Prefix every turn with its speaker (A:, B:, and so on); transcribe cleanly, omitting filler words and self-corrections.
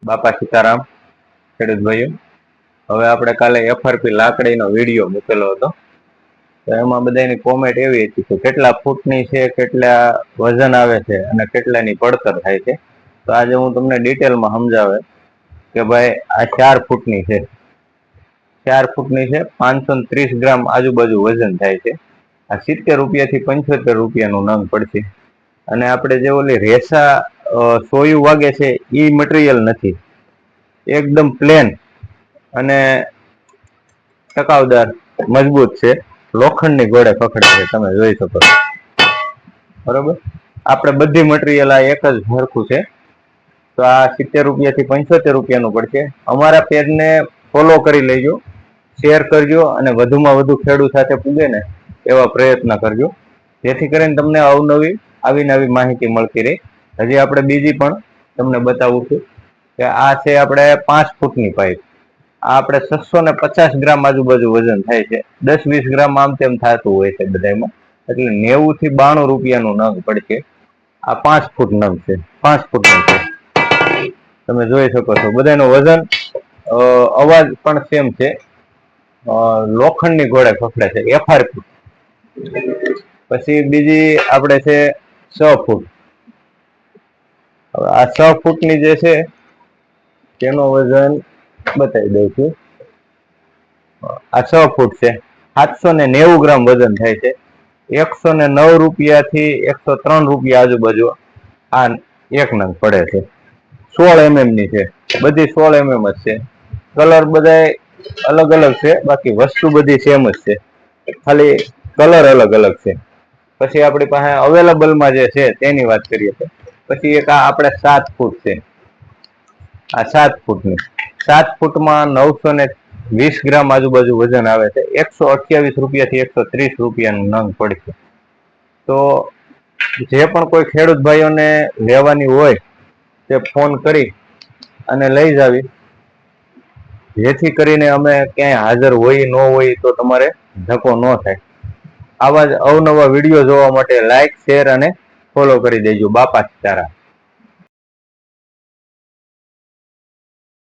A: બાપા સીતારામ ખેડૂત ભાઈઓ, હવે આપણે કાલે FRP લાકડીનો વિડીયો મૂકેલો હતો. તો એમાં બધાની કોમેન્ટ એવી હતી કે કેટલા ફૂટની છે, કેટલા વજન આવે છે અને કેટલાની પડતર થાય છે. તો આજે હું તમને ડિટેલમાં સમજાવે કે ભાઈ આ 4 ફૂટની છે. 4 ફૂટની છે, 530 ગ્રામ આજુબાજુ વજન થાય છે. આ 70 રૂપિયાથી 75 રૂપિયાનું નંગ પડશે. અને આપણે જે ઓલી રેસા સોયું વાગે છે એ મટીરિયલ નથી, એકદમ પ્લેન અને ટકાવદાર મજબૂત છે. લોખંડની ઘોડે પકડે છે, તમે જોઈ શકો છો. બરોબર, આપણે બધી મટીરિયલ આ એક જ સરખું છે. તો આ 70 રૂપિયાથી 75 રૂપિયાનું પડશે. અમારા પેજને ફોલો કરી લેજો, શેર કરજો અને વધુમાં વધુ ખેડૂત સાથે પૂગે ને એવા પ્રયત્ન કરજો, જેથી કરીને તમને અવનવી આવી નવી માહિતી મળતી રહે. હજી આપણે બીજી પણ તમને બતાવું છું કે આ છે આપણે 5 ફૂટની પાઇપ. આ આપણે 650 ગ્રામ આજુબાજુ વજન થાય છે. 10-20 ગ્રામ આમ તેમ થતું હોય છે બધામાં, એટલે 90 થી 92 રૂપિયાનું નંગ પડશે. આ 5 ફૂટ નંગ છે, 5 ફૂટનું છે, તમે જોઈ શકો છો. બધાનું વજન, અવાજ પણ સેમ છે. લોખંડની ઘોડે પકડે છે, FRP. પછી બીજી આપણે છે 6 ફૂટ. હવે આ 6 ફૂટની જે છે તેનો વજન બતાવી દઉં છું. આ 6 ફૂટ છે, 790 ગ્રામ વજન થાય છે. 109 રૂપિયાથી 103 રૂપિયા આજુબાજુ આ એક નંગ પડે છે. 16 mm ની છે, બધી 16 mm જ છે. કલર બધા અલગ અલગ છે, બાકી વસ્તુ બધી સેમ જ છે, ખાલી કલર અલગ અલગ છે. પછી આપણી પાસે અવેલેબલમાં જે છે તેની વાત કરીએ તો પછી એક આ આપણે 7 ફૂટ છે. આ 7 ફૂટની, 7 ફૂટમાં 920 ગ્રામ આજુબાજુ વજન આવે છે. 128 રૂપિયાથી 130 રૂપિયાનું નંગ પડશે. તો જે પણ કોઈ ખેડૂત ભાઈઓને લેવાની હોય તે ફોન કરી અને લઈ જાવી, જેથી કરીને અમે ક્યાંય હાજર હોય ન હોય તો તમારે ધક્કો ન થાય. આવા જ અવનવા વિડીયો જોવા માટે લાઈક, શેર અને ફોલો કરી દેજો. બાપા સીતારામ.